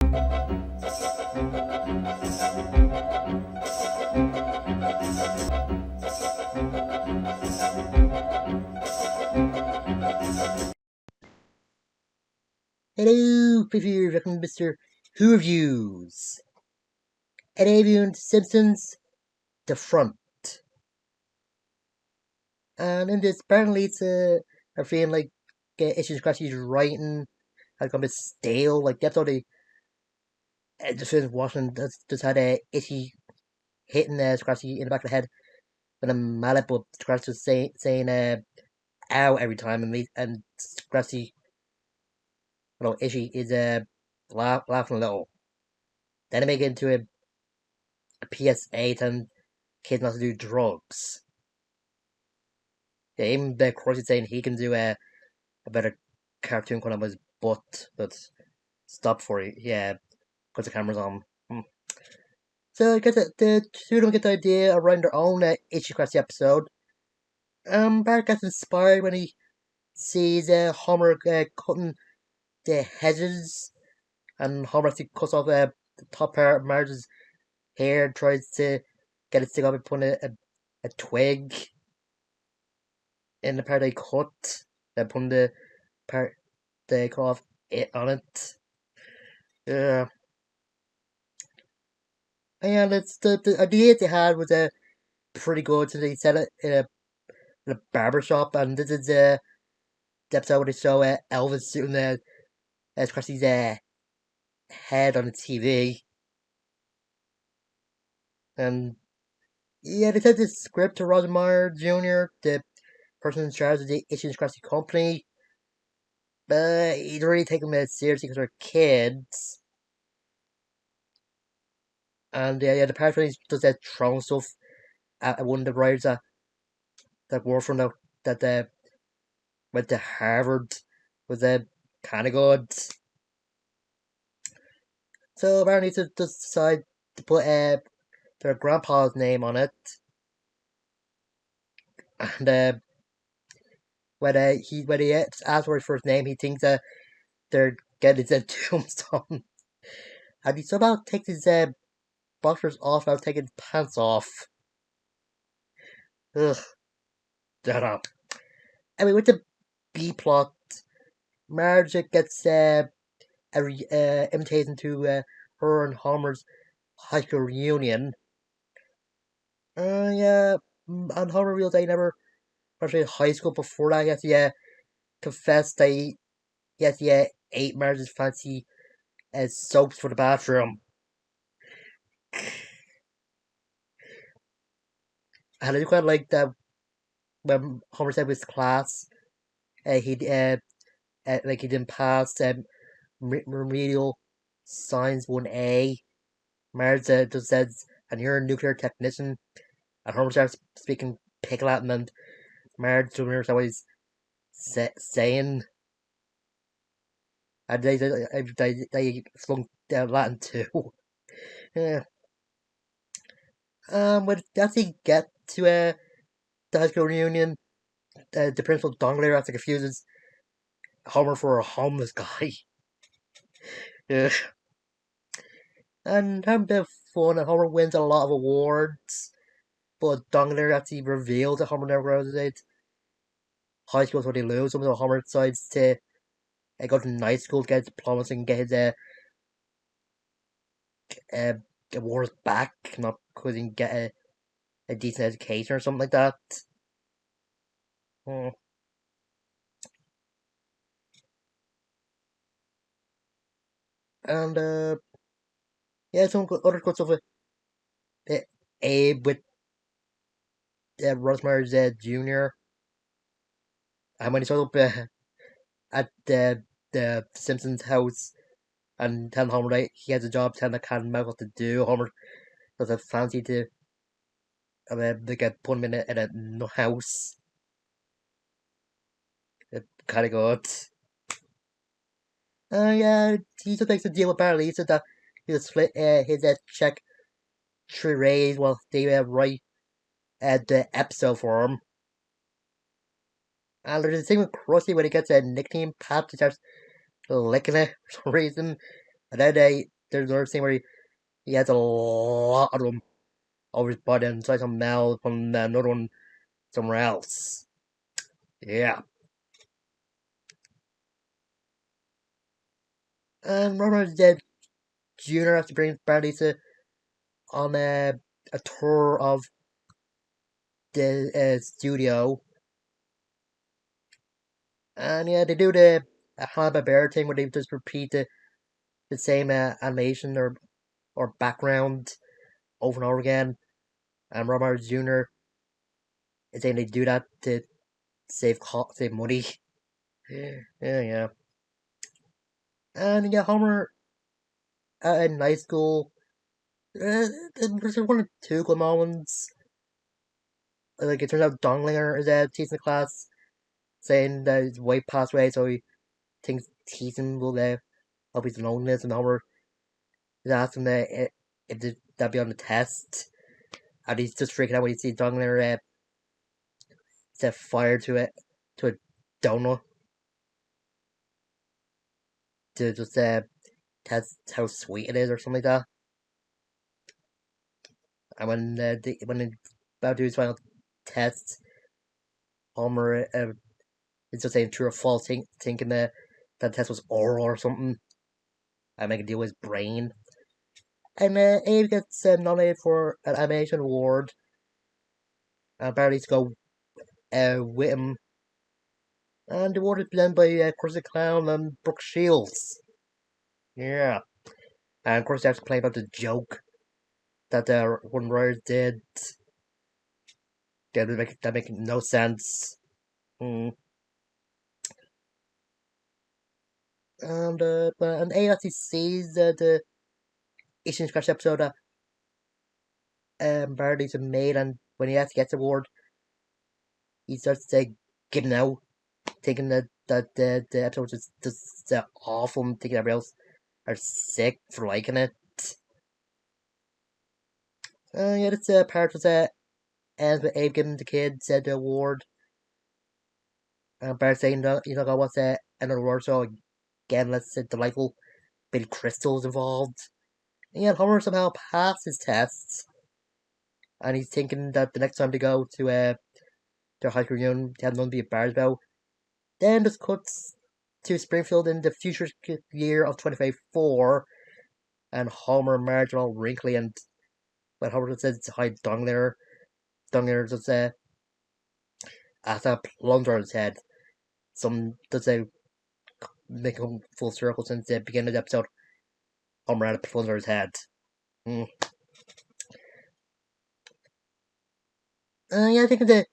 Hello, preview, welcome to Mr.Who Reviews. Today reviewing Simpsons, The Front. And in this, apparently it's a feeling like issues across his writing had become a bit stale. Like the episode they just finished watching just had a itchy hitting Scratchy in the back of the head with a mallet, but Scratchy was saying ow every time, and Scratchy, Itchy is laughing a little. Then they make it into a PSA telling kids not to do drugs. Yeah, even the Crossy saying he can do a better cartoon when on his butt, but stop for it. Yeah, because the camera's on. So I guess the two of them get the idea of writing their own Itchy Crafty episode. Bart gets inspired when he sees Homer cutting the hedges, and Homer actually cuts off the top part of Marge's hair and tries to get it to stick up and put a twig in the part they cut, then putting the part they cut off it on it. Yeah. And it's the idea they had was pretty good. So they said it in a barber shop, and this is the episode where they show Elvis sitting there across his head on the TV. And yeah, they sent this script to Roger Meyer Jr., the person in charge of the Itchy Scratchy Company. But he didn't really take them seriously because they're kids. And yeah, the part when he does that throwing stuff at one of the writers that worked from that went to Harvard was kind of good. So apparently to just decide to put their grandpa's name on it, and when he asks for his first name, he thinks they're getting his tombstone, and he somehow takes his boxers off without taking his pants off. Ugh, shut up. Anyway, with the B plot, Marge gets a invitation to her and Homer's high school reunion. Yeah, and Homer reveals that he never graduated high school before that. He has to confess that he has to ate Marge's fancy soaps for the bathroom. And I quite like that when Homer said with his class, he didn't pass remedial science 1A. Marge just says, and you're a nuclear technician. And Homer starts speaking Pig Latin, and Marge doesn't understand what he's saying. And they flung Latin too. Yeah. When they actually get to the high school reunion, the principal Dongler actually confuses Homer for a homeless guy. Yeah. And having a bit of fun, and Homer wins a lot of awards. But Dongler actually reveals that Homer never graduated high school, so they lose. So Homer decides to go to night school to get his diplomas and get his uh, awards back, not because he can get a decent education or something like that. Hmm. And yeah, some other good stuff with Abe with Rosemary's Jr. And when he showed up at the Simpsons house and telling Homer that he has a job telling the cat and mouse what to do, Homer does a fancy to they get put him in a house. It kind of good. Yeah, he just makes a deal with Barley so that he'll split his check 3 ways while they write the episode for him. And there's a thing with Krusty when he gets a nickname, Pat, he starts licking it for some reason. And then there's another scene where he has a lot of them over his body and tries to melt from another one somewhere else. Yeah. And Robert dead Jr. has to bring Bradley to on a tour of the studio. And yeah, they do the Hanna-Barbera thing where they just repeat the same animation or background over and over again. And Robert Jr. is saying they do that to save money. Yeah, yeah. And yeah, Homer in high school, there's one or two good moments. Like it turns out Donglinger is teaching the class, saying that his wife passed away, so he thinks teaching will help his loneliness. And Homer is asking if that be on the test, and he's just freaking out when he sees Donglinger set fire to a donut to just test how sweet it is or something like that. And when he about to do his final test, Homer is just saying true or false, thinking that test was oral or something, and make a deal with his brain. And Abe gets nominated for an animation award, and Barry's go with him. And the award is presented by Chris the Clown and Brooke Shields. Yeah. And of course, they have to complain about the joke that one writer did. That make no sense. Hmm. And Abe actually sees the Asian Scratch episode that Barry's made, and when he actually gets the award, he starts giving out, thinking that the episode is just awful and thinking everybody else are sick for liking it. Yeah, this part was ends with Abe giving the kid the award, and Bart saying that you know what's another award, so again let's say delightful Billy Crystal's involved. And yet Homer somehow passed his tests, and he's thinking that the next time they go to their high school reunion, they have nothing to be embarrassed about. Then this cuts to Springfield in the future year of 2054, and Homer and Marge are all wrinkly, and when Homer says hi Dongler, Dongler just has a plunger on his head. Some does make him full circle since the beginning of the episode. Homer had a plunger on his head. Mm. Yeah, I think the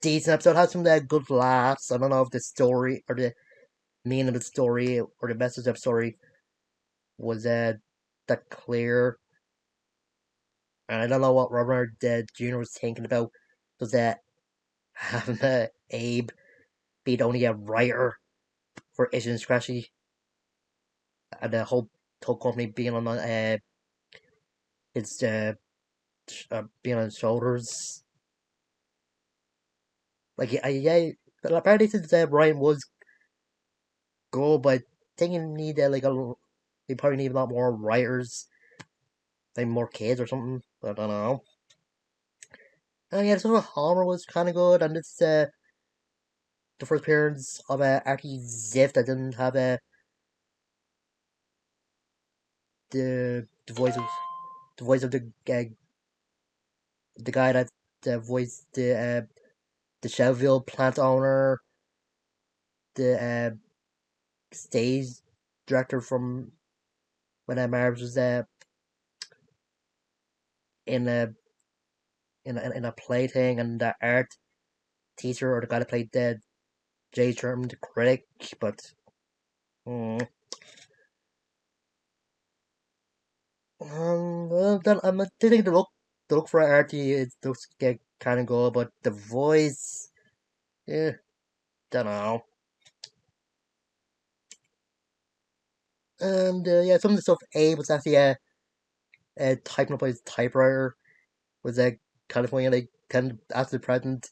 decent episode has some good laughs. I don't know if the story or the meaning of the story or the message of the story was that clear. And I don't know what Robert Jr. was thinking about. Was that having Abe be only a writer for Itchy and Scratchy, and the whole company being on its being on his shoulders. Like yeah, but apparently since Ryan was good, but I think you need you probably need a lot more writers, like more kids or something. I don't know. And yeah, so Homer was kind of good, and it's the first appearance of Archie Ziff that didn't have the voice of the guy that voiced the Shelbyville plant owner, the stage director from when Marge was in a in a play thing, and the art teacher or the guy that played Jay Sherman, the critic. But mm, well, then I'm thinking the look for Artie it looks kind of good, but the voice, yeah, don't know. And yeah, some of the stuff Abe was actually typing up on his typewriter was kind of funny. Like kind of after the president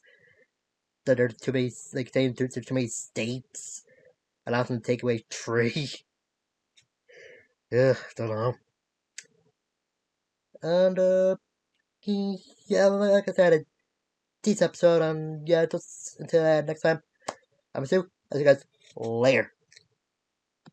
that there are too many like saying there's too many states and asking to take away three. Ugh, don't know. And yeah, like I said, a decent episode. And yeah, just until next time. I'm Stu. I'll see you guys later.